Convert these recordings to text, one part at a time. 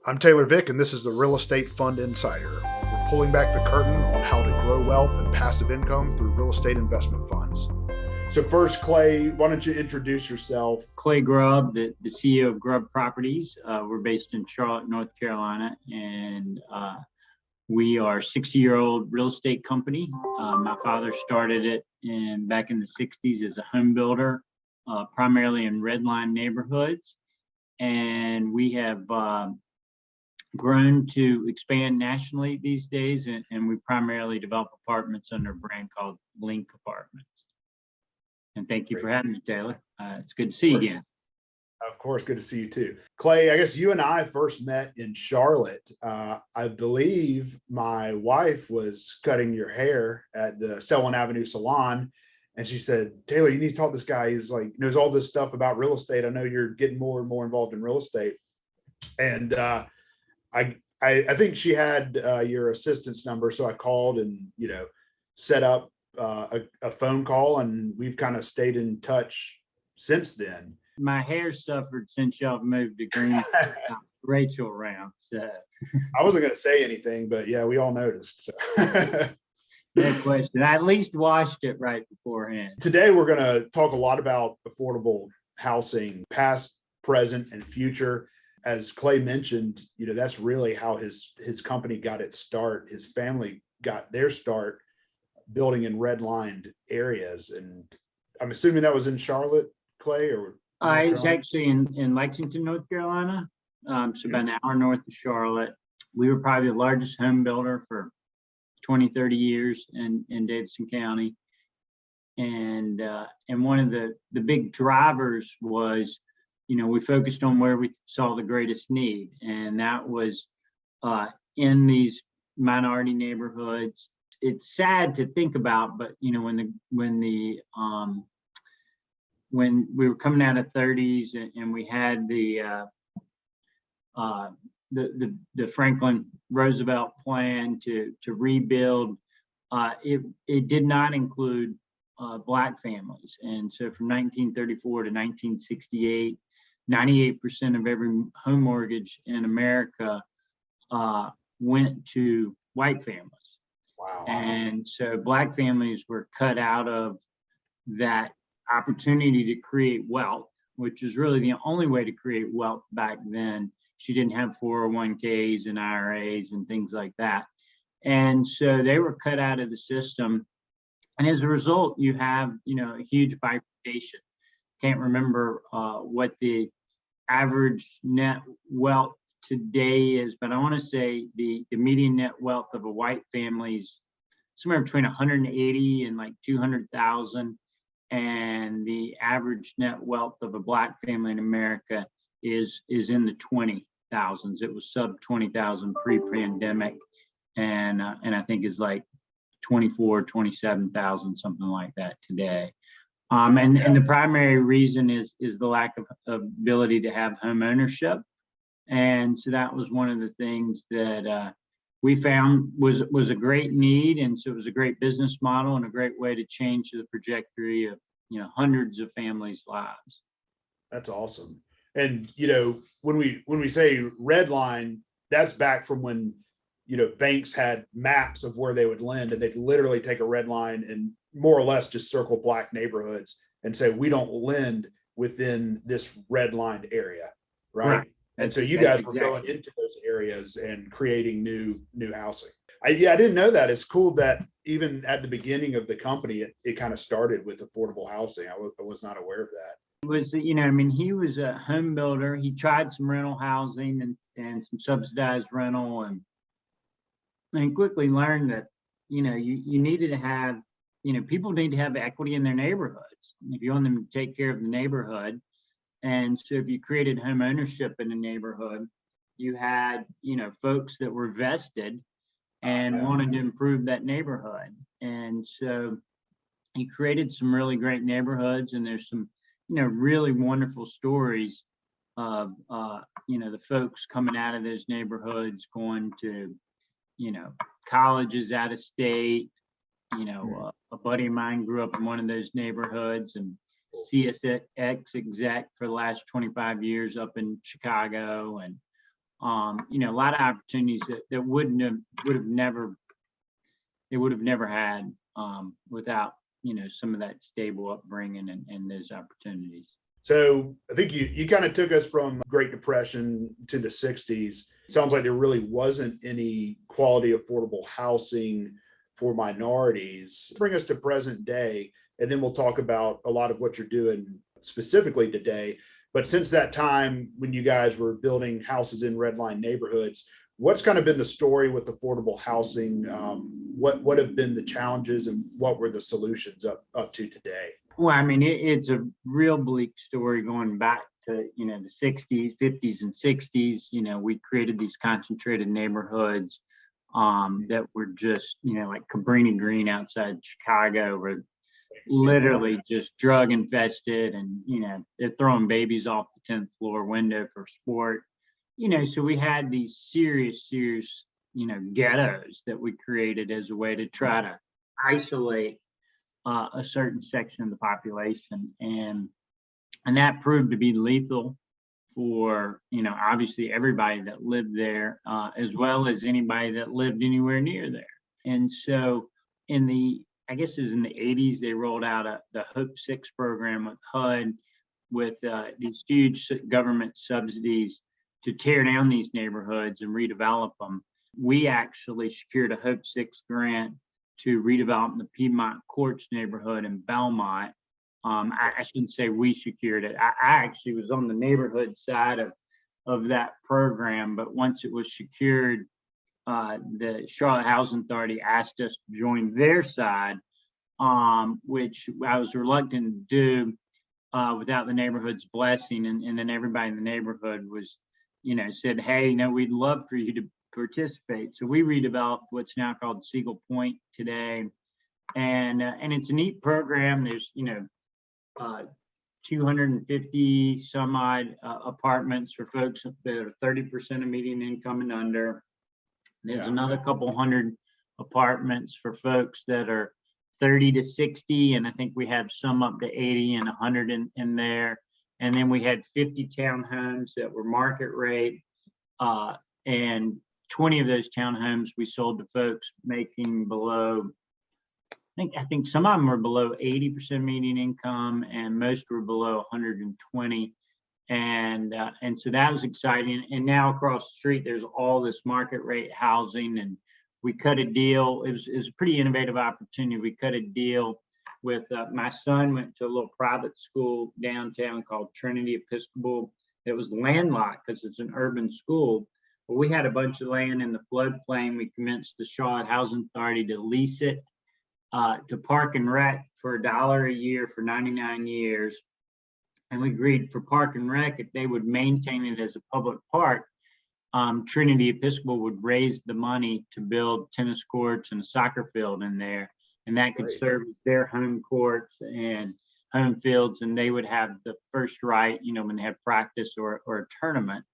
I'm Taylor Vick, and this is the Real Estate Fund Insider. We're pulling back the curtain on how to grow wealth and passive income through real estate investment funds. So first, Clay, why don't you introduce yourself? Clay Grubb, the CEO of Grubb Properties. We're based in Charlotte, North Carolina, and we are a 60-year-old real estate company. My father started it back in the 60s as a home builder, primarily in redline neighborhoods. And we have grown to expand nationally these days, and we primarily develop apartments under a brand called Link Apartments. And thank you for having me, Taylor. It's good to see you again. Of course, good to see you too. Clay, I guess you and I first met in Charlotte. I believe my wife was cutting your hair at the Selwyn Avenue Salon, and she said, "Taylor, you need to talk to this guy. He's like knows all this stuff about real estate. I know you're getting more and more involved in real estate." And I think she had your assistant's number, so I called and set up a phone call, and we've kind of stayed in touch since then. My hair suffered since y'all moved to Green. Rachel around, so I wasn't going to say anything, but yeah, we all noticed. So. No question. I at least washed it right beforehand. Today, we're going to talk a lot about affordable housing, past, present, and future. As Clay mentioned, that's really how his company got its start. His family got their start building in redlined areas. And I'm assuming that was in Charlotte, Clay, or? It's actually in Lexington, North Carolina. So about an hour north of Charlotte. We were probably the largest home builder for 20, 30 years in Davidson County. And one of the big drivers was, we focused on where we saw the greatest need. And that was in these minority neighborhoods. It's sad to think about, but when we were coming out of 30s and we had the Franklin Roosevelt plan to rebuild, it did not include Black families. And so from 1934 to 1968, 98% of every home mortgage in America went to white families. Wow. And so Black families were cut out of that opportunity to create wealth, which is really the only way to create wealth back then. She didn't have 401ks and IRAs and things like that. And so they were cut out of the system. And as a result, you have, a huge bifurcation. Can't remember what the average net wealth today is, but I want to say the median net wealth of a white family is somewhere between 180 and like 200,000. And the average net wealth of a Black family in America is in the 20,000s. It was sub 20,000 pre-pandemic, and I think is like 24, 27,000, something like that today. And the primary reason is the lack of ability to have home ownership. And so that was one of the things that we found was a great need. And so it was a great business model and a great way to change the trajectory of, hundreds of families' lives. That's awesome. And, when we say red line, that's back from when, banks had maps of where they would lend, and they'd literally take a red line and more or less just circle Black neighborhoods and say, we don't lend within this red lined area. Right. And so you guys were going into those areas and creating new housing. I didn't know that. It's cool that even at the beginning of the company, it kind of started with affordable housing. I was not aware of that. It was, he was a home builder. He tried some rental housing and some subsidized rental, and quickly learned that, you needed to have, people need to have equity in their neighborhoods if you want them to take care of the neighborhood. And so if you created home ownership in a neighborhood, you had, folks that were vested and wanted to improve that neighborhood. And so he created some really great neighborhoods, and there's some, really wonderful stories of, the folks coming out of those neighborhoods, going to, colleges out of state. A buddy of mine grew up in one of those neighborhoods, and CSX exec for the last 25 years up in Chicago, and A lot of opportunities that would have never had without, some of that stable upbringing and those opportunities. So I think you kind of took us from Great Depression to the 60s. Sounds like there really wasn't any quality affordable housing for minorities. Bring us to present day, and then we'll talk about a lot of what you're doing specifically today. But since that time when you guys were building houses in redline neighborhoods, what's kind of been the story with affordable housing? What have been the challenges, and what were the solutions up to today? Well, I mean, it's a real bleak story going back to, the 60s, 50s, and 60s. We created these concentrated neighborhoods that were just, like Cabrini Green outside Chicago, were literally just drug infested, and, they're throwing babies off the 10th floor window for sport. So we had these serious, ghettos that we created as a way to try to isolate a certain section of the population, and that proved to be lethal for obviously everybody that lived there, as well as anybody that lived anywhere near there. And so I guess it was in the 80s, they rolled out the Hope 6 program with HUD, with these huge government subsidies to tear down these neighborhoods and redevelop them. We actually secured a Hope 6 grant to redevelop the Piedmont Courts neighborhood in Belmont. I shouldn't say we secured it. I actually was on the neighborhood side of that program, but once it was secured, the Charlotte Housing Authority asked us to join their side, which I was reluctant to do without the neighborhood's blessing. And then everybody in the neighborhood was, said, hey, we'd love for you to participate. So we redeveloped what's now called Siegel Point today. And it's a neat program. There's, 250 some odd apartments for folks that are 30% of median income and under. There's another couple hundred apartments for folks that are 30 to 60. And I think we have some up to 80 and 100 in there. And then we had 50 townhomes that were market rate. And 20 of those townhomes we sold to folks making below, I think some of them were below 80% median income, and most were below 120. And so that was exciting. And now across the street, there's all this market rate housing, and we cut a deal. It was a pretty innovative opportunity. We cut a deal with my son went to a little private school downtown called Trinity Episcopal. It was landlocked because it's an urban school. But we had a bunch of land in the floodplain. We convinced the Charlotte Housing Authority to lease it to Park and Rec for $1 a year for 99 years. And we agreed for Park and Rec, if they would maintain it as a public park, Trinity Episcopal would raise the money to build tennis courts and a soccer field in there. And that could serve as their home courts and home fields. And they would have the first right, when they have practice or a tournament.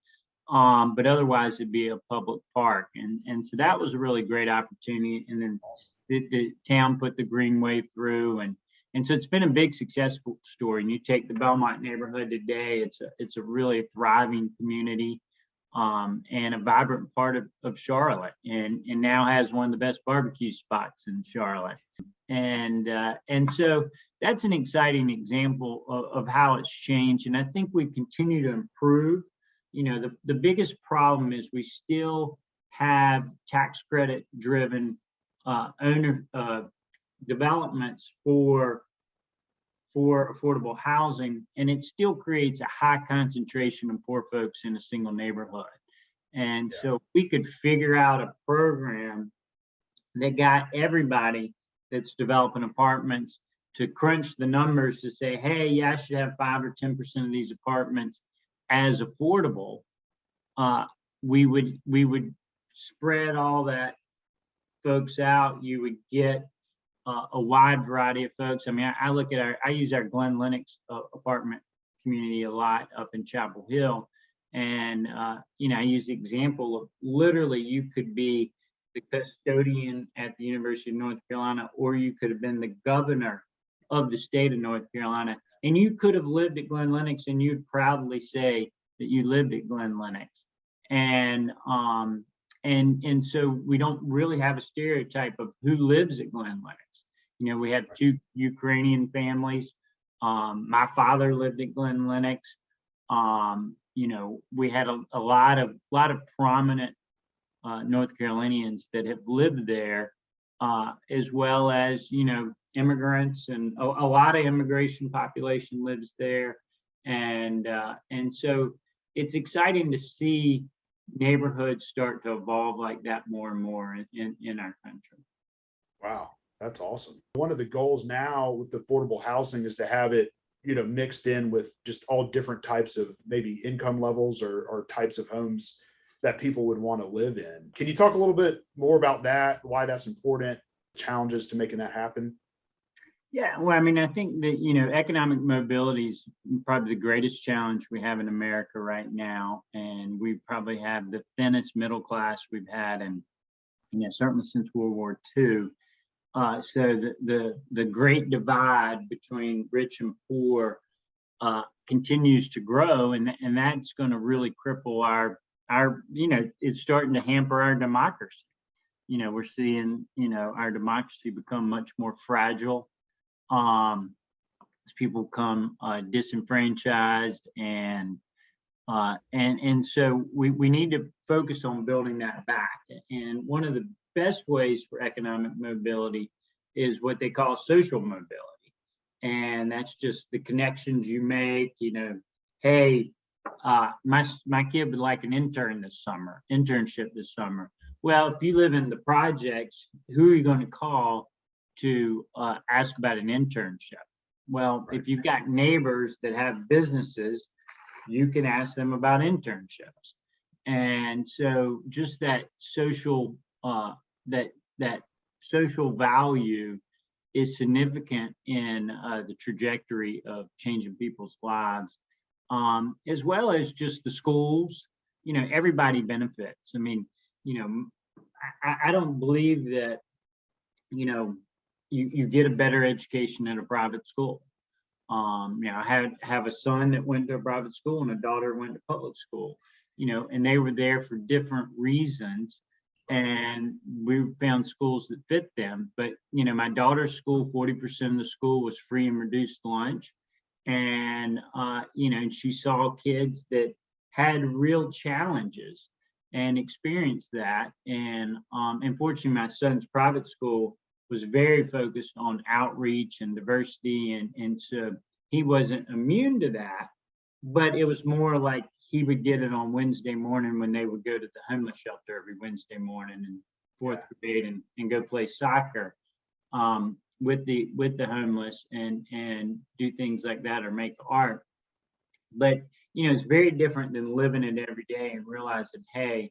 But otherwise it'd be a public park. And so that was a really great opportunity. And then the town put the greenway through, and so it's been a big successful story. And you take the Belmont neighborhood today, it's a really thriving community, and a vibrant part of Charlotte, and now has one of the best barbecue spots in Charlotte. And so that's an exciting example of how it's changed. And I think we continue to improve. The biggest problem is we still have tax credit driven owner developments for affordable housing, and it still creates a high concentration of poor folks in a single neighborhood. And so we could figure out a program that got everybody that's developing apartments to crunch the numbers to say, hey, yeah, I should have 5 or 10% of these apartments as affordable. We would spread all that folks out. You would get a wide variety of folks. I mean, I use our Glen Lennox apartment community a lot up in Chapel Hill. And, I use the example of literally you could be the custodian at the University of North Carolina, or you could have been the governor of the state of North Carolina. And you could have lived at Glen Lennox, and you'd proudly say that you lived at Glen Lennox. And so we don't really have a stereotype of who lives at Glen Lennox. We have two Ukrainian families. My father lived at Glen Lennox. We had a lot of prominent North Carolinians that have lived there, as well as immigrants, and a lot of immigration population lives there, and so it's exciting to see neighborhoods start to evolve like that more and more in our country. Wow, that's awesome. One of the goals now with affordable housing is to have it, mixed in with just all different types of maybe income levels or types of homes that people would want to live in. Can you talk a little bit more about that, why that's important, challenges to making that happen? Yeah, well, I mean, I think that, economic mobility is probably the greatest challenge we have in America right now. And we probably have the thinnest middle class we've had, and certainly since World War II. So the great divide between rich and poor continues to grow, and that's going to really cripple our it's starting to hamper our democracy. We're seeing our democracy become much more fragile as people become disenfranchised, and so we need to focus on building that back. And one of the best ways for economic mobility is what they call social mobility, and that's just the connections you make. Hey, my kid would like an internship this summer. Well, if you live in the projects, who are you going to call to ask about an internship? Well, if you've got neighbors that have businesses, you can ask them about internships. And so just that social that social value is significant in the trajectory of changing people's lives, as well as just the schools. Everybody benefits. I mean, I don't believe that you get a better education at a private school. I have a son that went to a private school and a daughter went to public school, and they were there for different reasons, and we found schools that fit them. But my daughter's school, 40% of the school was free and reduced lunch, and and she saw kids that had real challenges and experienced that. And unfortunately, my son's private school was very focused on outreach and diversity, and so he wasn't immune to that, but it was more like he would get it on Wednesday morning when they would go to the homeless shelter every Wednesday morning in fourth grade and go play soccer with the homeless and do things like that or make art. But it's very different than living it every day and realizing, hey,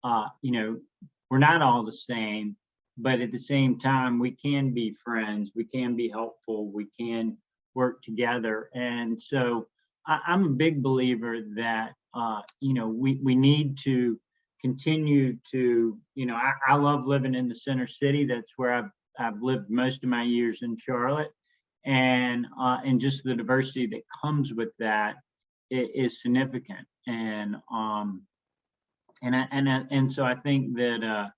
we're not all the same, but at the same time, we can be friends, we can be helpful, we can work together. And so I'm a big believer that, we need to continue to, I love living in the center city. That's where I've lived most of my years in Charlotte, and just the diversity that comes with that is significant. And so I think that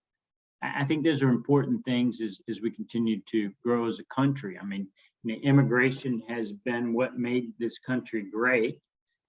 I think those are important things as we continue to grow as a country. I mean, immigration has been what made this country great.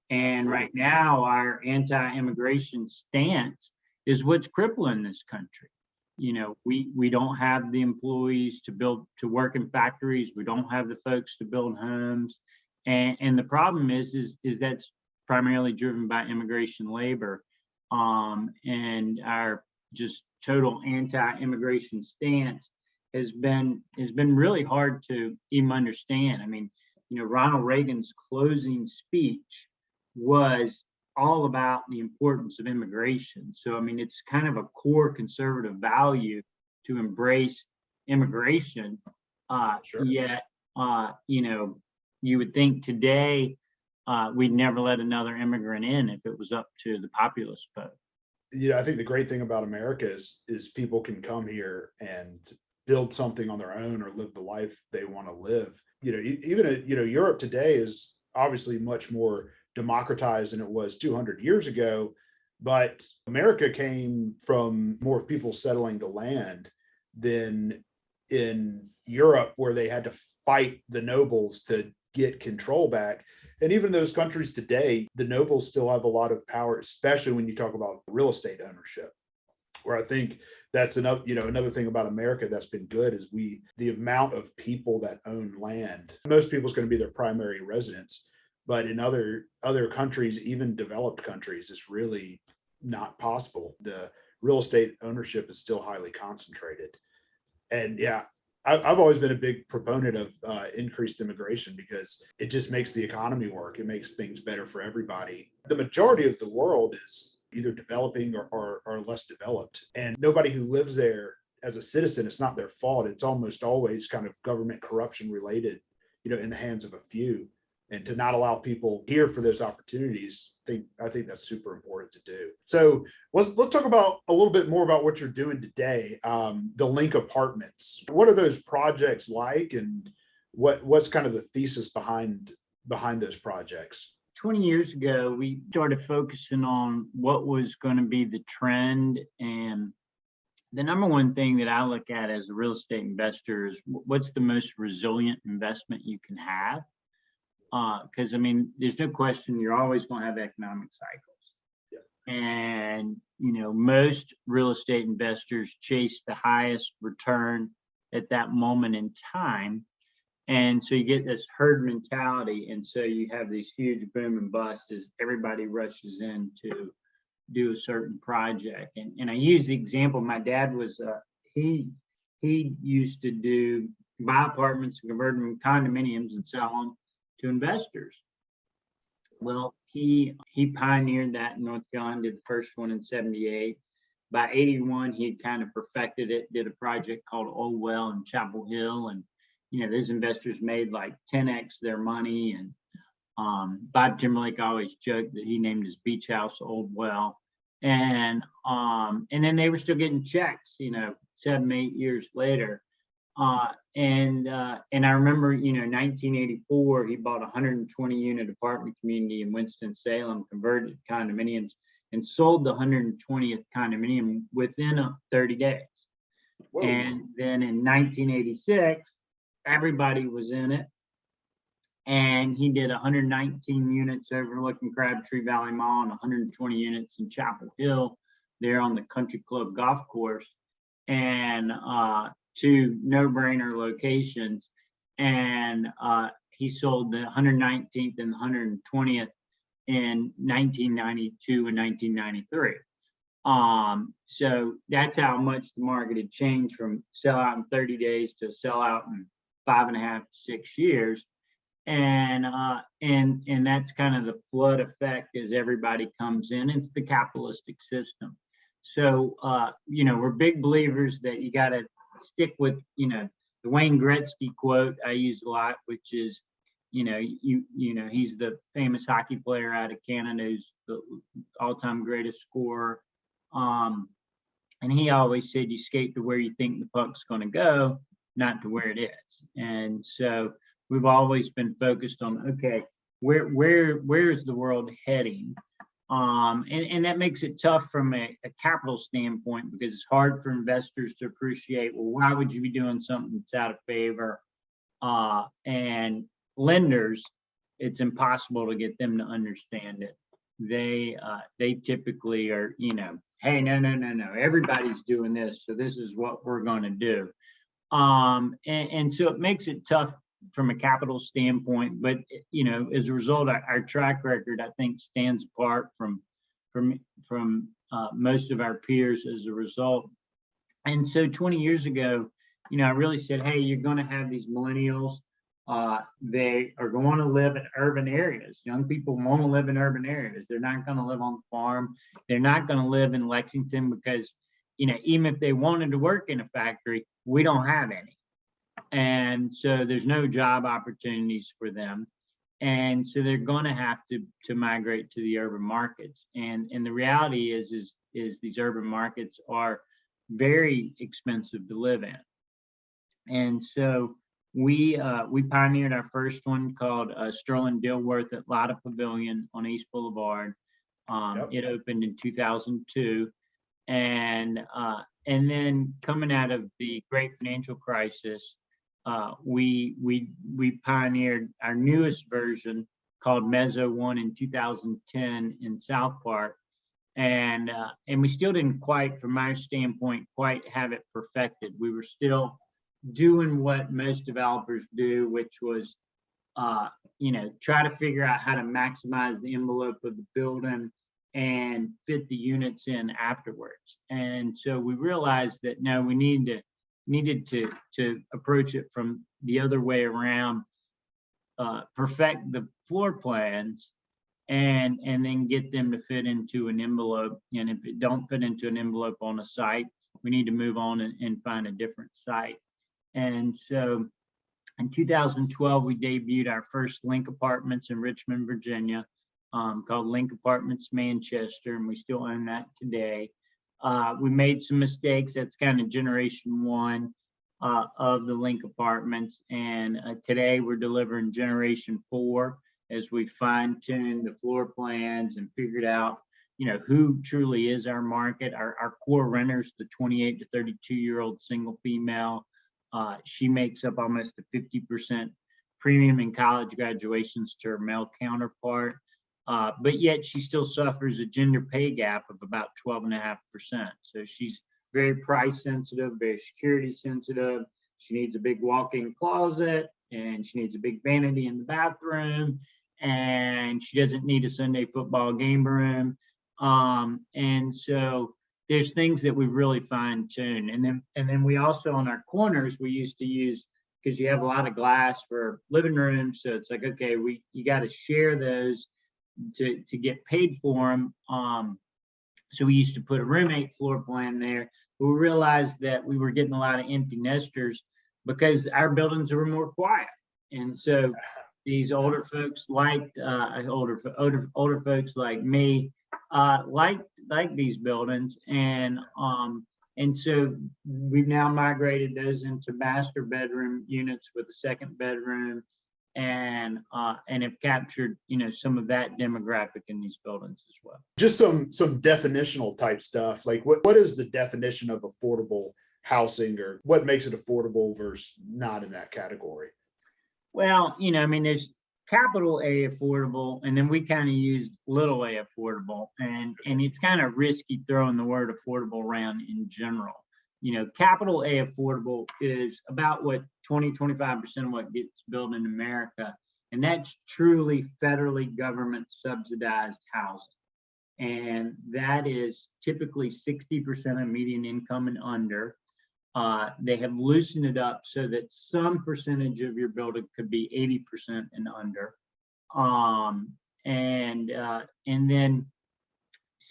And right now, our anti-immigration stance is what's crippling this country. We don't have the employees to work in factories. We don't have the folks to build homes. And the problem is that's primarily driven by immigration labor. And our just total anti-immigration stance has been really hard to even understand. I mean, Ronald Reagan's closing speech was all about the importance of immigration. So, I mean, it's kind of a core conservative value to embrace immigration. Yet, you would think today we'd never let another immigrant in if it was up to the populist vote. I think the great thing about America is people can come here and build something on their own or live the life they want to live. Even Europe today is obviously much more democratized than it was 200 years ago. But America came from more people settling the land than in Europe, where they had to fight the nobles to get control back. And even those countries today, the nobles still have a lot of power, especially when you talk about real estate ownership. Where I think that's another, another thing about America that's been good is the amount of people that own land. Most people's going to be their primary residence, but in other countries, even developed countries, it's really not possible. The real estate ownership is still highly concentrated. And yeah, I've always been a big proponent of increased immigration because it just makes the economy work. It makes things better for everybody. The majority of the world is either developing or less developed. And nobody who lives there as a citizen, it's not their fault. It's almost always kind of government corruption related, in the hands of a few. And to not allow people here for those opportunities, I think that's super important to do. So let's talk about a little bit more about what you're doing today. The Link Apartments. What are those projects like, and what's kind of the thesis behind those projects? 20 years ago, we started focusing on what was going to be the trend. And the number one thing that I look at as a real estate investor is what's the most resilient investment you can have. Because there's no question you're always going to have economic cycles. Yeah. And, most real estate investors chase the highest return at that moment in time. And so you get this herd mentality. And so you have these huge boom and bust as everybody rushes in to do a certain project. And I use the example, my dad was, he used to buy apartments and convert them to condominiums and sell them to investors. Well, he pioneered that in North Carolina, did the first one in 78. By 81, he had kind of perfected it, did a project called Old Well in Chapel Hill. And, those investors made like 10x their money. And Bob Timberlake always joked that he named his beach house Old Well. And then they were still getting checks, 7, 8 years later. And I remember, 1984, he bought a 120 unit apartment community in Winston-Salem, converted to condominiums, and sold the 120th condominium within 30 days. Whoa. And then in 1986, everybody was in it. And he did 119 units overlooking Crabtree Valley Mall and 120 units in Chapel Hill, there on the Country Club golf course. And 2 no-brainer locations, and he sold the 119th and the 120th in 1992 and 1993. So that's how much the market had changed from sell out in 30 days to sell out in 5.5 to 6 years. And that's kind of the flood effect as everybody comes in. It's the capitalistic system. So, we're big believers that you got to stick with, the Wayne Gretzky quote I use a lot, which is, he's the famous hockey player out of Canada who's the all-time greatest scorer. And he always said, you skate to where you think the puck's going to go, not to where it is. And so we've always been focused on, okay, where is the world heading? And that makes it tough from a capital standpoint, because it's hard for investors to appreciate, well, why would you be doing something that's out of favor? And lenders, it's impossible to get them to understand it. They typically are, hey, no, everybody's doing this, so this is what we're going to do. And so it makes it tough from a capital standpoint, but as a result, our track record, I think, stands apart from most of our peers as a result. And so 20 years ago, I really said, hey, you're going to have these millennials. They are going to live in urban areas. Young people want to live in urban areas. They're not going to live on the farm. They're not going to live in Lexington because, even if they wanted to work in a factory, we don't have any. And so there's no job opportunities for them. And so they're going to have to migrate to the urban markets. And the reality is these urban markets are very expensive to live in. And so we pioneered our first one called Sterling Dilworth at Lotta Pavilion on East Boulevard. Yep. It opened in 2002, and then coming out of the great financial crisis, we pioneered our newest version called Mezzo One in 2010 in South Park, and we still didn't quite, from our standpoint, quite have it perfected. We were still doing what most developers do, which was try to figure out how to maximize the envelope of the building and fit the units in afterwards. And so we realized that no, we needed to approach it from the other way around, perfect the floor plans and then get them to fit into an envelope. And if it don't fit into an envelope on a site, we need to move on and find a different site. And so in 2012, we debuted our first Link Apartments in Richmond, Virginia, called Link Apartments Manchester, and we still own that today. We made some mistakes. That's kind of generation one of the Link Apartments. And today we're delivering generation 4 as we fine-tuned the floor plans and figured out, who truly is our market. Our core renters, the 28 to 32-year-old single female, she makes up almost a 50% premium in college graduations to her male counterpart. But yet she still suffers a gender pay gap of about 12.5%. So she's very price sensitive, very security sensitive. She needs a big walk-in closet, and she needs a big vanity in the bathroom, and she doesn't need a Sunday football game room. And so there's things that we really fine-tune. And then we also, on our corners, we used to use, because you have a lot of glass for living rooms, so it's like, okay, you got to share those to get paid for them. So we used to put a roommate floor plan there, but we realized that we were getting a lot of empty nesters because our buildings were more quiet. And so these older folks liked older folks like me like these buildings, and so we've now migrated those into master bedroom units with a second bedroom, and have captured some of that demographic in these buildings as well. Just some definitional type stuff. Like what is the definition of affordable housing, or what makes it affordable versus not in that category? Well, there's capital A affordable, and then we kind of used little a affordable, and it's kind of risky throwing the word affordable around in general. Capital A affordable is about what 20-25% of what gets built in America, and that's truly federally government subsidized housing, and that is typically 60% of median income and under. They have loosened it up so that some percentage of your building could be 80% and under. And then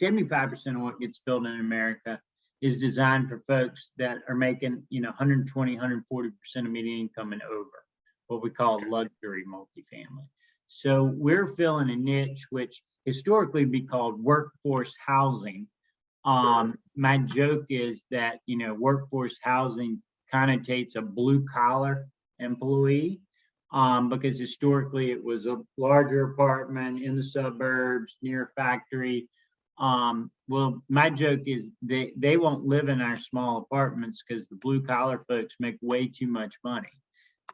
75% of what gets built in America is designed for folks that are making, 120, 140% of median income and over, what we call luxury multifamily. So we're filling a niche, which historically be called workforce housing. My joke is that, workforce housing connotates a blue collar employee, because historically it was a larger apartment in the suburbs near a factory. Well, my joke is they won't live in our small apartments because the blue collar folks make way too much money.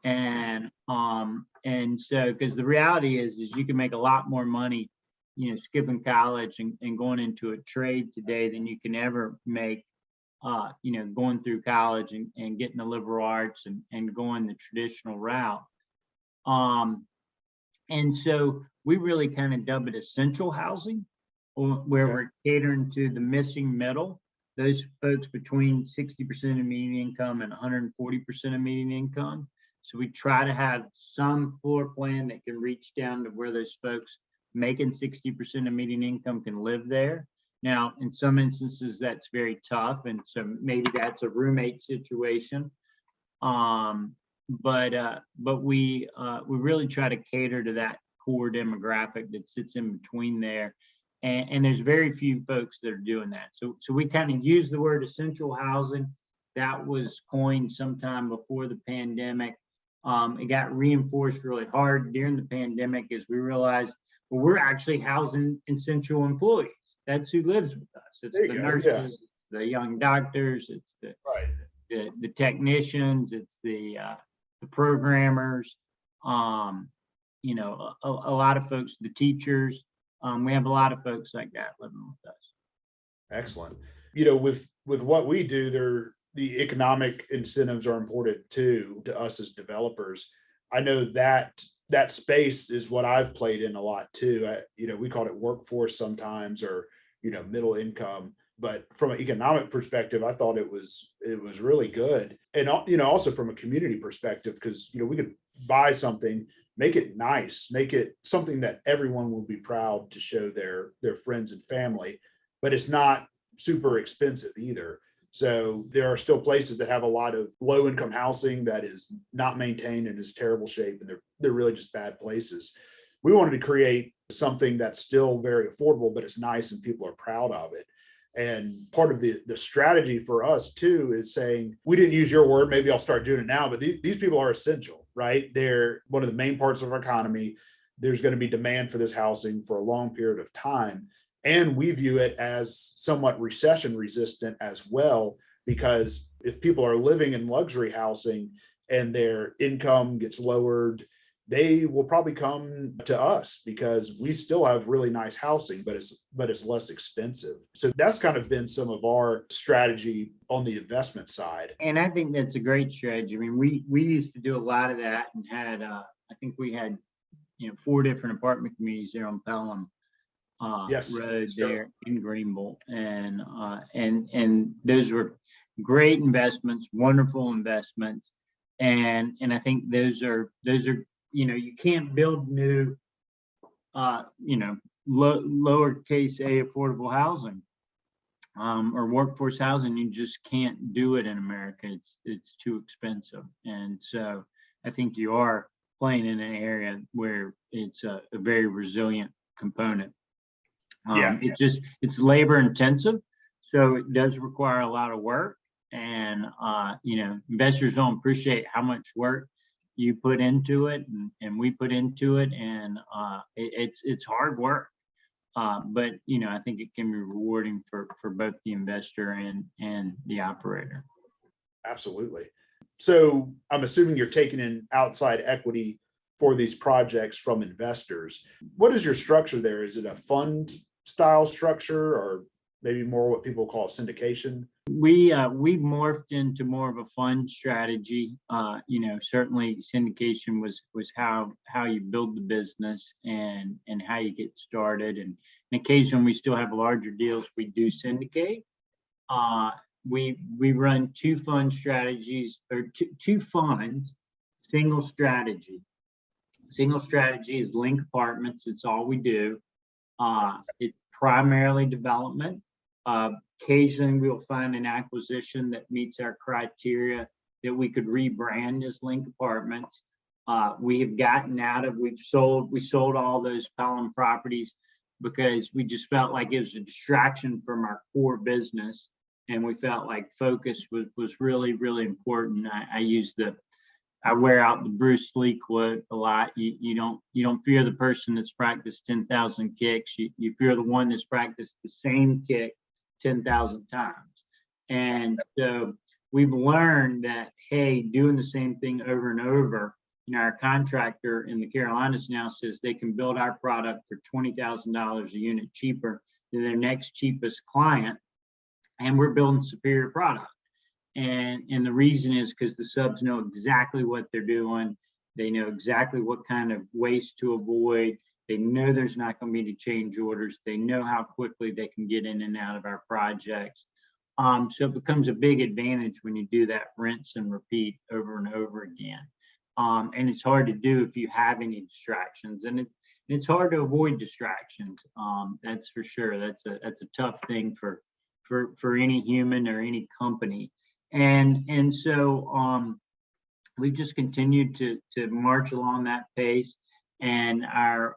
And so, because the reality is you can make a lot more money skipping college and going into a trade today than you can ever make, going through college and getting the liberal arts and going the traditional route. And so we really kind of dub it essential housing, where we're catering to the missing middle, those folks between 60% of median income and 140% of median income. So we try to have some floor plan that can reach down to where those folks making 60% of median income can live there. Now, in some instances, that's very tough, and so maybe that's a roommate situation. But we really try to cater to that core demographic that sits in between there, and there's very few folks that are doing that. So we kind of use the word essential housing. That was coined sometime before the pandemic. It got reinforced really hard during the pandemic as we realized, Well, we're actually housing essential employees. That's who lives with us. It's There the you go, nurses, yeah. it's the young doctors, it's Right. the technicians, it's the programmers, you know, a lot of folks, the teachers. We have a lot of folks like that living with us. Excellent. You know, with what we do, the economic incentives are important too to us as developers. I know that that space is what I've played in a lot too. You know, we called it workforce sometimes, or you know, middle income. But from an economic perspective, I thought it was really good, and you know, also from a community perspective, because you know, we could buy something, make it nice, make it something that everyone will be proud to show their friends and family, but it's not super expensive either. So there are still places that have a lot of low income housing that is not maintained and is terrible shape, and they're really just bad places. We wanted to create something that's still very affordable, but it's nice and people are proud of it. And part of the strategy for us too is saying, we didn't use your word, maybe I'll start doing it now, but these people are essential, right? They're one of the main parts of our economy. There's going to be demand for this housing for a long period of time. And we view it as somewhat recession resistant as well, because if people are living in luxury housing and their income gets lowered, they will probably come to us because we still have really nice housing, but it's less expensive. So that's kind of been some of our strategy on the investment side. And I think that's a great strategy. I mean, we used to do a lot of that and had I think we had, you know, 4 different apartment communities there on Pelham Yes, Road sure. there in Greenville, and those were great investments, wonderful investments, and I think those are you know, you can't build new you know, lowercase a affordable housing or workforce housing. You just can't do it in America. It's too expensive, and so I think you are playing in an area where it's a very resilient component. Yeah, It's labor intensive, so it does require a lot of work. And you know, investors don't appreciate how much work you put into it, and we put into it, and it's hard work. But you know, I think it can be rewarding for both the investor and the operator. absolutely. So I'm assuming you're taking in outside equity for these projects from investors. What is your structure there? Is it a fund style structure, or maybe more what people call syndication? We morphed into more of a fund strategy. You know, certainly syndication was how you build the business and how you get started. And occasionally we still have larger deals. We do syndicate. We run 2 fund strategies, or two funds, single strategy. Single strategy is Link Apartments. It's all we do. It's primarily development. Occasionally we'll find an acquisition that meets our criteria that we could rebrand as Link Apartments. We have gotten out of, we sold all those Pelham properties because we just felt like it was a distraction from our core business. And we felt like focus was really, really important. I wear out the Bruce Lee quote a lot. You don't fear the person that's practiced 10,000 kicks. You fear the one that's practiced the same kick 10,000 times. And so we've learned that, hey, doing the same thing over and over, you know, our contractor in the Carolinas now says they can build our product for $20,000 a unit cheaper than their next cheapest client, and we're building superior product. And the reason is because the subs know exactly what they're doing. They know exactly what kind of waste to avoid. They know there's not going to be any change orders. They know how quickly they can get in and out of our projects. So it becomes a big advantage when you do that rinse and repeat over and over again. And it's hard to do if you have any distractions, and it's hard to avoid distractions. That's for sure. That's a tough thing for any human or any company. And so we've just continued to march along that pace, and our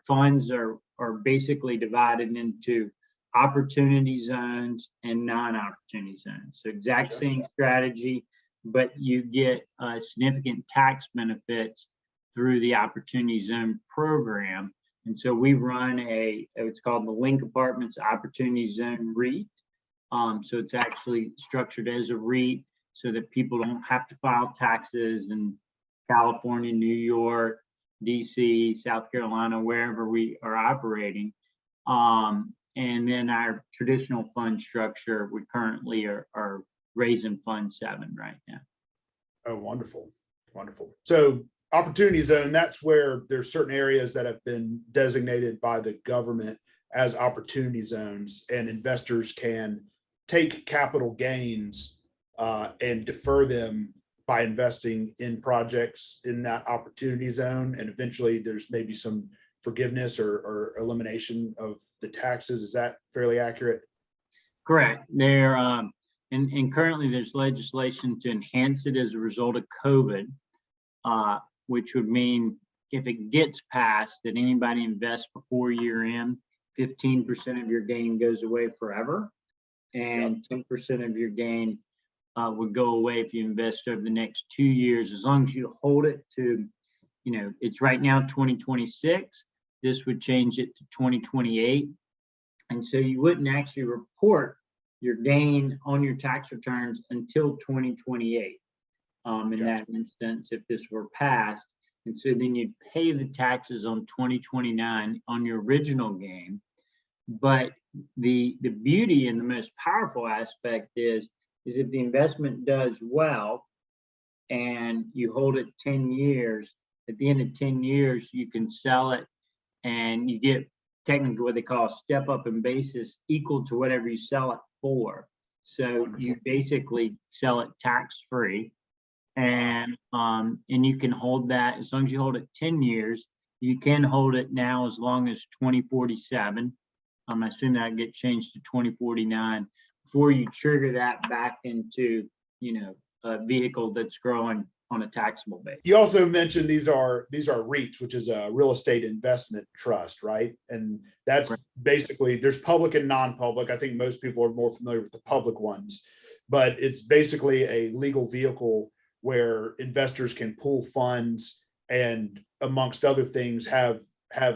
funds are basically divided into opportunity zones and non-opportunity zones. So exact same strategy, but you get significant tax benefits through the opportunity zone program. And so we run it's called the Link Apartments Opportunity Zone REIT. So it's actually structured as a REIT so that people don't have to file taxes in California, New York, DC, South Carolina, wherever we are operating. And then our traditional fund structure, we currently are raising Fund 7 right now. Oh, wonderful. Wonderful. So opportunity zone, that's where there's certain areas that have been designated by the government as opportunity zones, and investors can take capital gains and defer them by investing in projects in that opportunity zone. And eventually there's maybe some forgiveness or elimination of the taxes. Is that fairly accurate? Correct. And currently there's legislation to enhance it as a result of COVID, which would mean if it gets passed that anybody invests before year end, 15% of your gain goes away forever, and 10% of your gain would go away if you invest over the next 2 years, as long as you hold it to, it's right now 2026. This would change it to 2028. And so you wouldn't actually report your gain on your tax returns until 2028 in that instance, if this were passed. And so then you'd pay the taxes on 2029 on your original gain. But the beauty and the most powerful aspect is if the investment does well and you hold it 10 years, at the end of 10 years, you can sell it and you get technically what they call a step up in basis equal to whatever you sell it for. So wonderful. You basically sell it tax free, and you can hold that as long as you hold it 10 years. You can hold it now as long as 2047. I assume that get changed to 2049 before you trigger that back into a vehicle that's growing on a taxable basis. You also mentioned these are REITs, which is a real estate investment trust, right? And that's basically, there's public and non-public. I think most people are more familiar with the public ones, but it's basically a legal vehicle where investors can pool funds and, amongst other things, have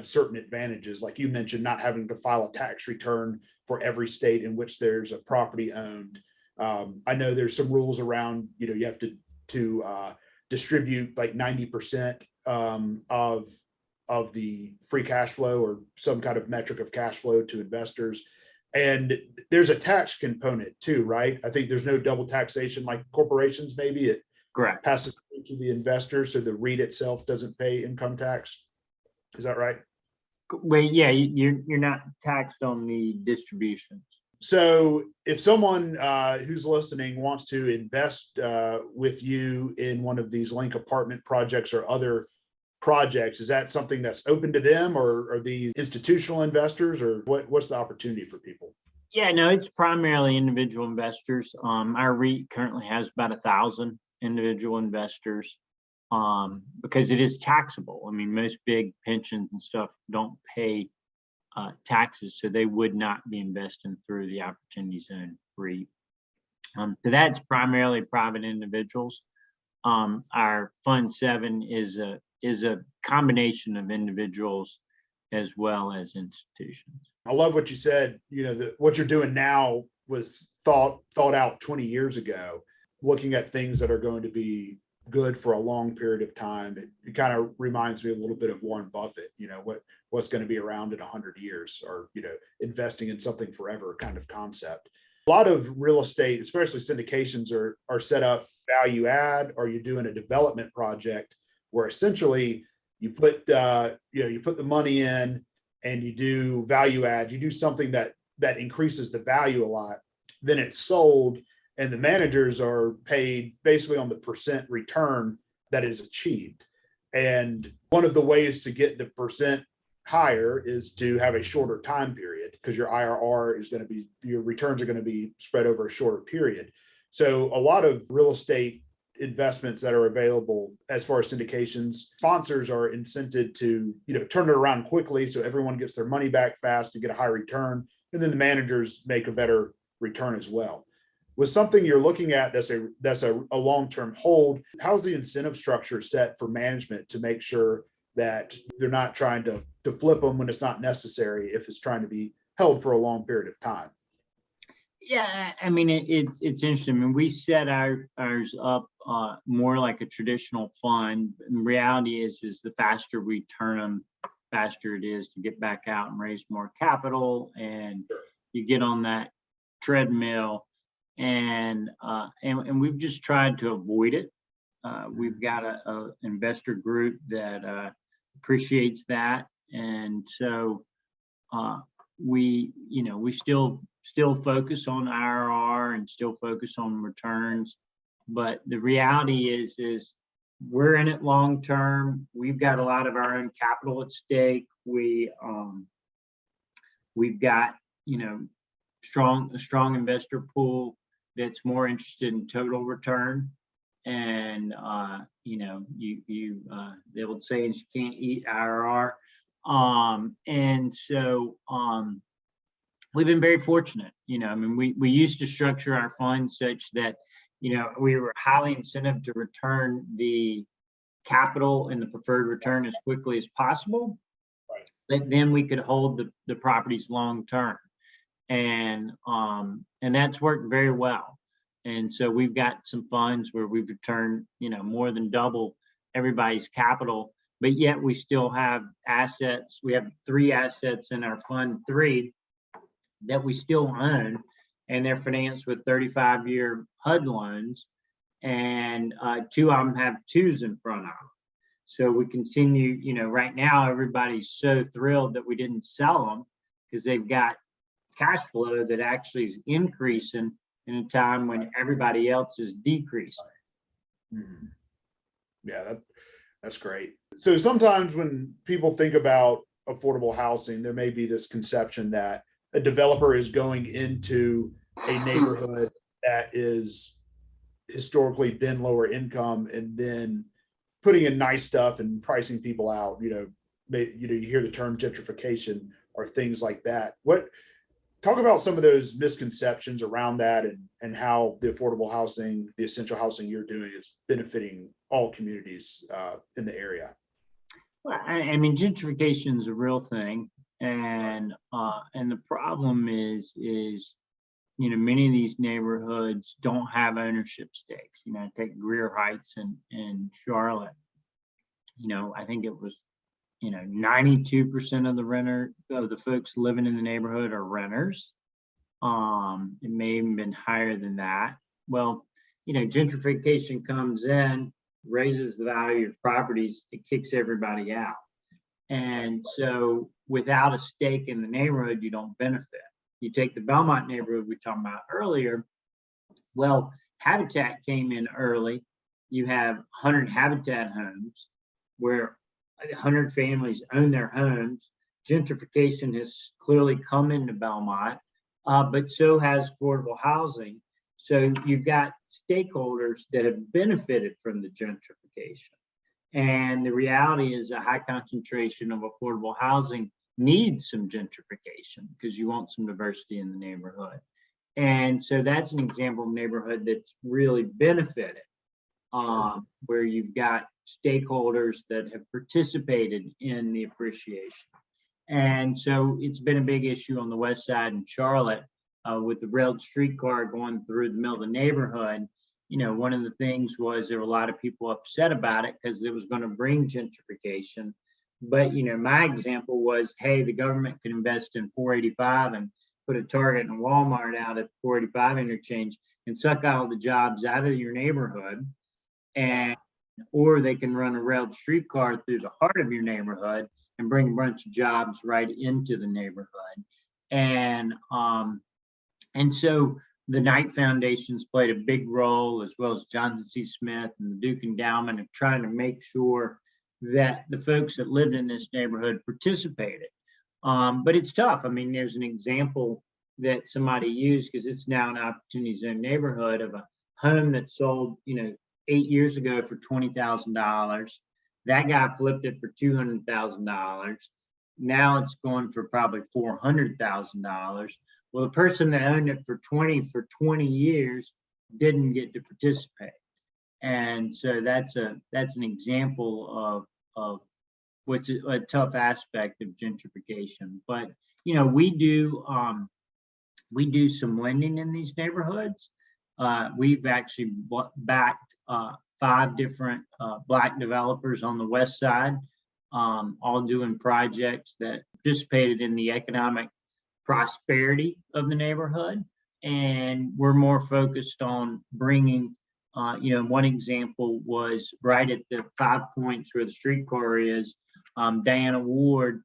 certain advantages. Like you mentioned, not having to file a tax return for every state in which there's a property owned. I know there's some rules around, you have to distribute like 90% of the free cash flow or some kind of metric of cash flow to investors. And there's a tax component too, right? I think there's no double taxation like corporations, maybe it correct passes through to the investor, so the REIT itself doesn't pay income tax. Is that right? Wait, yeah, you're not taxed on the distributions. So if someone who's listening wants to invest with you in one of these Link apartment projects or other projects, is that something that's open to them, or are these institutional investors, or what's the opportunity for people? Yeah, no, it's primarily individual investors. Our REIT currently has about 1,000 individual investors because it is taxable. I mean, most big pensions and stuff don't pay taxes, so they would not be investing through the Opportunity Zone REIT. So that's primarily private individuals. Our Fund 7 is a combination of individuals as well as institutions. I love what you said. What you're doing now was thought out 20 years ago, looking at things that are going to be good for a long period of time. It kind of reminds me a little bit of Warren Buffett, what's going to be around in 100 years, or, investing in something forever kind of concept. A lot of real estate, especially syndications, are set up value add, or you're doing a development project where essentially you put the money in and you do value add, you do something that increases the value a lot, then it's sold, and the managers are paid basically on the percent return that is achieved. And one of the ways to get the percent higher is to have a shorter time period, because your IRR is going to be, your returns are going to be spread over a shorter period. So a lot of real estate investments that are available as far as syndications, sponsors are incented to, turn it around quickly so everyone gets their money back fast to get a high return, and then the managers make a better return as well. With something you're looking at that's a long-term hold, how's the incentive structure set for management to make sure that they're not trying to flip them when it's not necessary if it's trying to be held for a long period of time. Yeah, I mean, it's interesting. I mean, we set ours up more like a traditional fund. And the reality is the faster we turn them, faster it is to get back out and raise more capital, and you get on that treadmill, and we've just tried to avoid it. We've got a investor group that appreciates that, and so we still focus on IRR and still focus on returns. But the reality is we're in it long term. We've got a lot of our own capital at stake. We've got, a strong investor pool that's more interested in total return. And the old saying, you can't eat IRR. And so we've been very fortunate. We used to structure our funds such that, we were highly incentivized to return the capital and the preferred return as quickly as possible. Right. But then we could hold the properties long term. And that's worked very well. And so we've got some funds where we've returned, more than double everybody's capital, but yet we still have assets. We have 3 assets in our fund 3 that we still own, and they're financed with 35-year HUD loans, and 2 of them have 2s in front of them. So we continue, right now, everybody's so thrilled that we didn't sell them because they've got cash flow that actually is increasing in a time when everybody else is decreasing. Mm-hmm. Yeah, that's great. So sometimes when people think about affordable housing, there may be this conception that a developer is going into a neighborhood that is historically been lower income and then putting in nice stuff and pricing people out. You hear the term gentrification or things like that. Talk about some of those misconceptions around that, and how the affordable housing, the essential housing you're doing, is benefiting all communities in the area. Well, I mean, gentrification is a real thing, and the problem is many of these neighborhoods don't have ownership stakes. Take Greer Heights in Charlotte. I think it was 92% of the folks living in the neighborhood are renters. It may have been higher than that. Well, gentrification comes in, raises the value of properties, it kicks everybody out. And so without a stake in the neighborhood, you don't benefit. You take the Belmont neighborhood we talked about earlier. Well, Habitat came in early. You have 100 Habitat homes where 100 families own their homes. Gentrification has clearly come into Belmont, but so has affordable housing. So you've got stakeholders that have benefited from the gentrification. And the reality is a high concentration of affordable housing needs some gentrification because you want some diversity in the neighborhood. And so that's an example of a neighborhood that's really benefited, where you've got stakeholders that have participated in the appreciation. And so it's been a big issue on the west side in Charlotte with the railed streetcar going through the middle of the neighborhood. One of the things was there were a lot of people upset about it because it was going to bring gentrification. But, my example was, hey, the government can invest in 485 and put a Target and Walmart out at 485 interchange and suck all the jobs out of your neighborhood. Or they can run a railed streetcar through the heart of your neighborhood and bring a bunch of jobs right into the neighborhood. And so the Knight Foundation's played a big role, as well as Johnson C. Smith and the Duke Endowment, of trying to make sure that the folks that lived in this neighborhood participated. But it's tough. I mean, there's an example that somebody used, because it's now an Opportunity Zone neighborhood, of a home that sold, 8 years ago for $20,000. That guy flipped it for $200,000. Now it's going for probably $400,000. Well, the person that owned it for 20 years didn't get to participate. And so that's an example of what's a tough aspect of gentrification. But we do some lending in these neighborhoods. We've actually backed 5 different Black developers on the west side, all doing projects that participated in the economic prosperity of the neighborhood. And we're more focused on bringing, one example was right at the 5 points where the streetcar is, Diana Ward,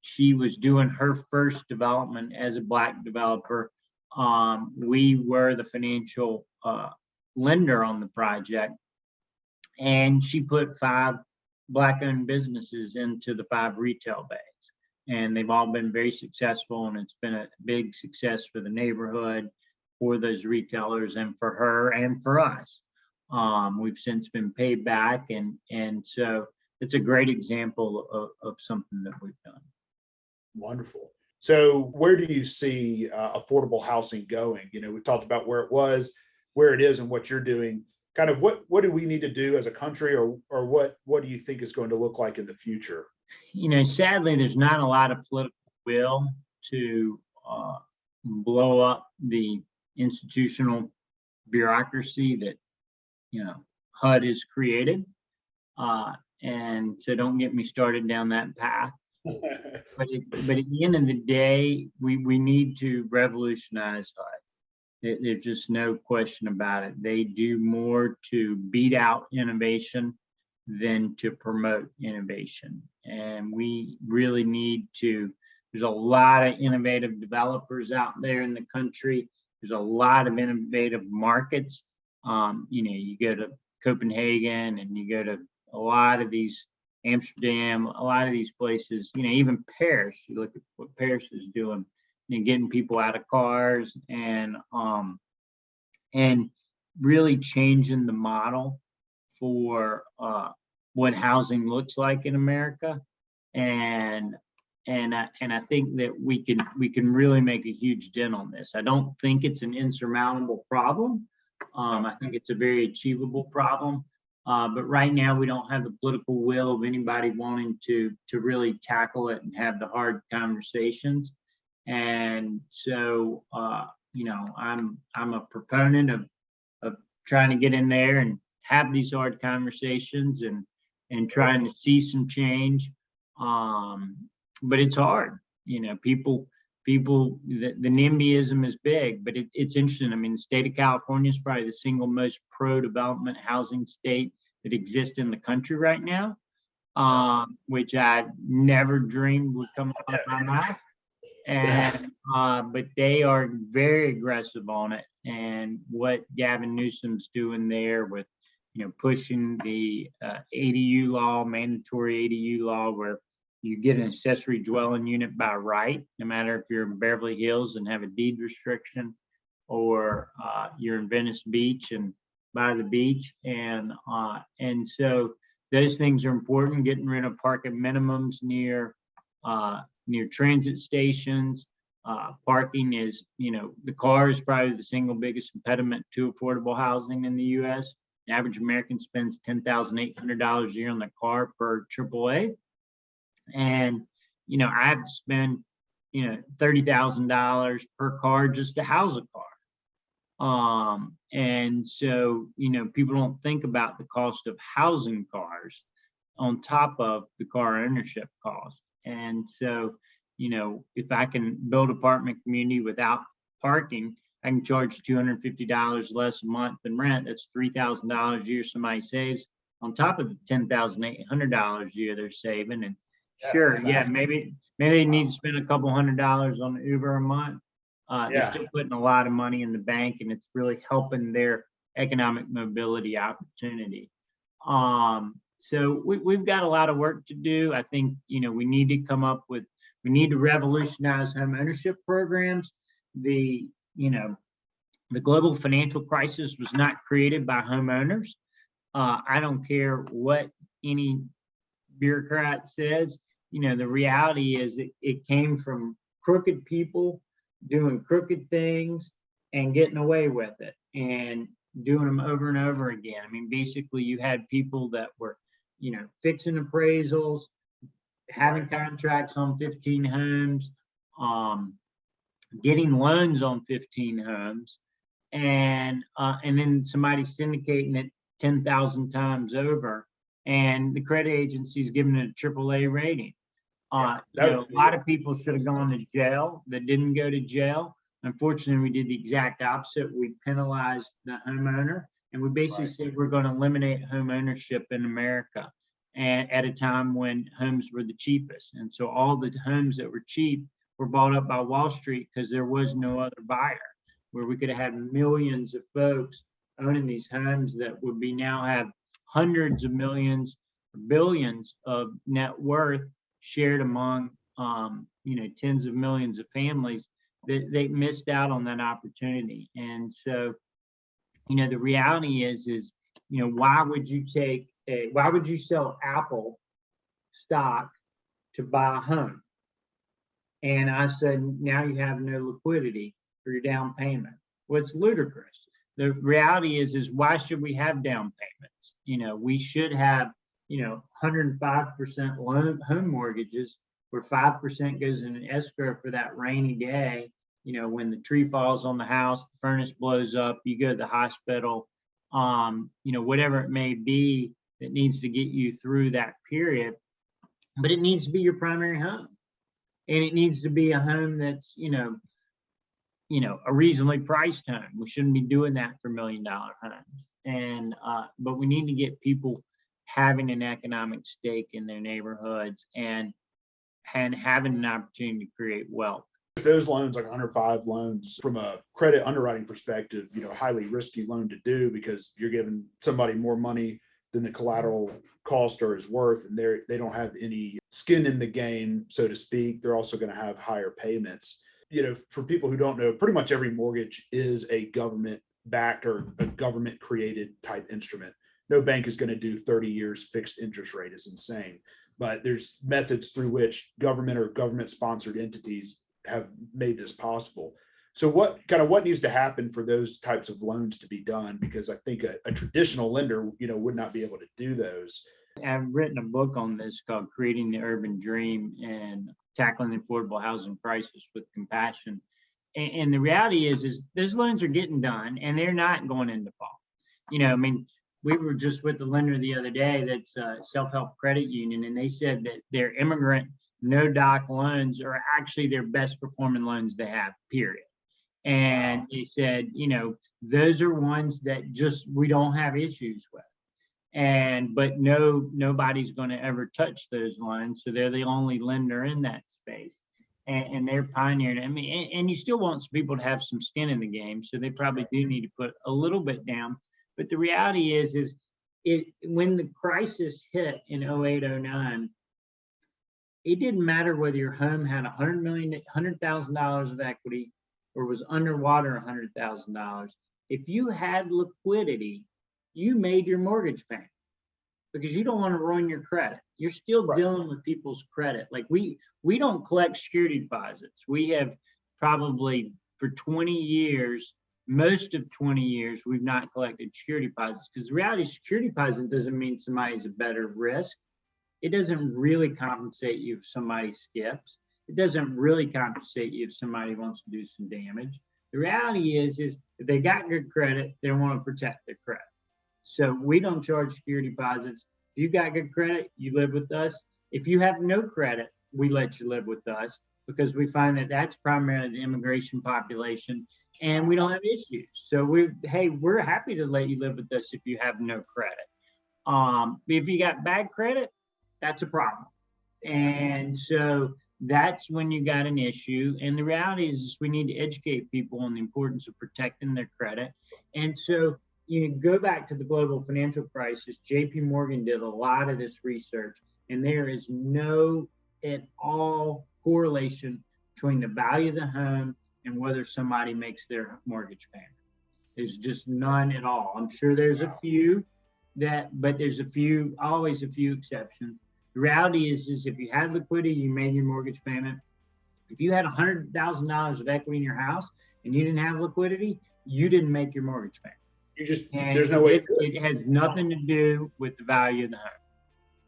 she was doing her first development as a Black developer. We were the financial lender on the project, and she put 5 Black-owned businesses into the 5 retail bays. And they've all been very successful, and it's been a big success for the neighborhood, for those retailers, and for her and for us. We've since been paid back, and so it's a great example of something that we've done. Wonderful. So where do you see affordable housing going? We've talked about where it was, where it is, and what you're doing. Kind of what do we need to do as a country, or what do you think is going to look like in the future? Sadly, there's not a lot of political will to blow up the institutional bureaucracy that HUD has created. And so don't get me started down that path. But at the end of the day, we need to revolutionize HUD. There's just no question about it. They do more to beat out innovation than to promote innovation. And we really need to, there's a lot of innovative developers out there in the country. There's a lot of innovative markets. You go to Copenhagen, and you go to a lot of these, Amsterdam, a lot of these places, even Paris, you look at what Paris is doing, getting people out of cars, and really changing the model for what housing looks like in America. And I think that we can really make a huge dent on this. I don't think it's an insurmountable problem. I think it's a very achievable problem. But right now, we don't have the political will of anybody wanting to really tackle it and have the hard conversations. And so, I'm a proponent of trying to get in there and have these hard conversations and trying to see some change. But it's hard. People, the NIMBYism is big, but it's interesting. I mean, the state of California is probably the single most pro-development housing state that exists in the country right now, which I never dreamed would come out of my mouth. And but they are very aggressive on it. And what Gavin Newsom's doing there with, pushing the ADU law, mandatory ADU law, where you get an accessory dwelling unit by right, no matter if you're in Beverly Hills and have a deed restriction, or you're in Venice Beach and by the beach. And so those things are important. Getting rid of parking minimums near transit stations. Parking is, the car is probably the single biggest impediment to affordable housing in the U.S. The average American spends $10,800 a year on their car per AAA. And, I have to spend, $30,000 per car just to house a car. And so, people don't think about the cost of housing cars on top of the car ownership cost. And so, if I can build an apartment community without parking, I can charge $250 less a month than rent. That's $3,000 a year somebody saves on top of the $10,800 a year they're saving. And sure, maybe they need to spend a couple $100 on Uber a month. They're still putting a lot of money in the bank, and it's really helping their economic mobility opportunity. So we've got a lot of work to do. I think, we need to revolutionize home ownership programs. The global financial crisis was not created by homeowners. I don't care what any bureaucrat says. The reality is it came from crooked people doing crooked things and getting away with it and doing them over and over again. I mean, basically, you had people that were fixing appraisals, having contracts on 15 homes, getting loans on 15 homes, and then somebody syndicating it 10,000 times over, and the credit agency's giving it a AAA rating. A lot of people should have gone to jail that didn't go to jail. Unfortunately, we did the exact opposite. We penalized the homeowner, and we basically said we're going to eliminate home ownership in America, and at a time when homes were the cheapest. And so all the homes that were cheap were bought up by Wall Street because there was no other buyer, where we could have had millions of folks owning these homes that would be now have hundreds of millions, billions of net worth shared among, tens of millions of families. They missed out on that opportunity. And so, the reality is, why would you sell Apple stock to buy a home? And I said, now you have no liquidity for your down payment. Well, it's ludicrous. The reality is why should we have down payments? We should have, 105% loan home mortgages where 5% goes in an escrow for that rainy day. When the tree falls on the house, the furnace blows up, you go to the hospital, whatever it may be that needs to get you through that period. But it needs to be your primary home. And it needs to be a home that's, a reasonably priced home. We shouldn't be doing that for $1 million homes. And but we need to get people having an economic stake in their neighborhoods and having an opportunity to create wealth. Those loans, like 105 loans, from a credit underwriting perspective, highly risky loan to do because you're giving somebody more money than the collateral cost or is worth, and they don't have any skin in the game, so to speak. They're also going to have higher payments. For people who don't know, pretty much every mortgage is a government backed or a government created type instrument. No bank is going to do 30 years fixed interest rate. It's insane. But there's methods through which government or government sponsored entities have made this possible. So what needs to happen for those types of loans to be done? Because I think a traditional lender, would not be able to do those. I've written a book on this called Creating the Urban Dream and Tackling the Affordable Housing Crisis with Compassion. And the reality is those loans are getting done and they're not going into default. We were just with the lender the other day that's a self-help credit union, and they said that their immigrant no-doc loans are actually their best performing loans they have, period. And they said, those are ones that we don't have issues with. But nobody's going to ever touch those loans. So they're the only lender in that space. And they're pioneering. And you still want some people to have some skin in the game. So they probably do need to put a little bit down. But the reality is when the crisis hit in 08, 09, it didn't matter whether your home had $100,000 of equity or was underwater $100,000. If you had liquidity, you made your mortgage payment because you don't want to ruin your credit. You're still dealing with people's credit. Like we don't collect security deposits. We have probably for 20 years, most of 20 years, we've not collected security deposits because the reality is security deposit doesn't mean somebody's a better risk. It doesn't really compensate you if somebody skips. It doesn't really compensate you if somebody wants to do some damage. The reality is if they got good credit, they want to protect their credit. So we don't charge security deposits. If you got good credit, you live with us. If you have no credit, we let you live with us because we find that that's primarily the immigration population and we don't have issues. So we're happy to let you live with us if you have no credit. If you got bad credit, that's a problem. And so that's when you got an issue. And the reality is we need to educate people on the importance of protecting their credit. And so go back to the global financial crisis. JP Morgan did a lot of this research, and there is no at all correlation between the value of the home and whether somebody makes their mortgage payment. There's just none at all. I'm sure there's a few but there's always a few exceptions. The reality is if you had liquidity, you made your mortgage payment. If you had $100,000 of equity in your house and you didn't have liquidity, you didn't make your mortgage payment. There's no way. It has nothing to do with the value of the home.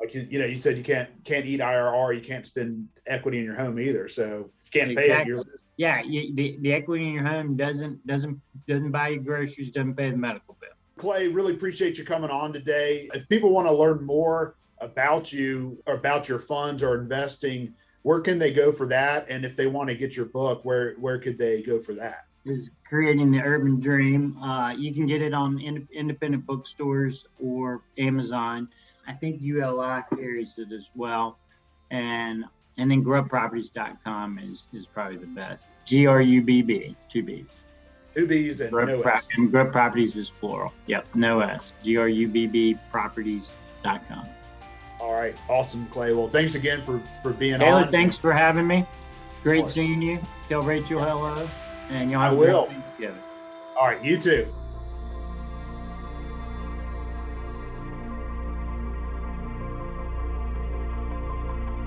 Like, you said you can't eat IRR, you can't spend equity in your home either. So if you can't pay it, you're yeah. The equity in your home doesn't buy you groceries, doesn't pay the medical bill. Clay, really appreciate you coming on today. If people want to learn more about you or about your funds or investing, where can they go for that? And if they want to get your book, where could they go for that? Is Creating the Urban Dream. You can get it on independent bookstores or Amazon. I think ULI carries it as well. And then grubbproperties.com is probably the best. GRUBB, 2 B's. 2 B's and no S. And Grubb Properties is plural. Yep, no S. GRUBB properties.com. All right. Awesome, Clay. Well, thanks again for being Taylor, on. thanks for having me. Great seeing you. Tell Rachel hello. And y'all have a great Thanksgiving. All right. You too.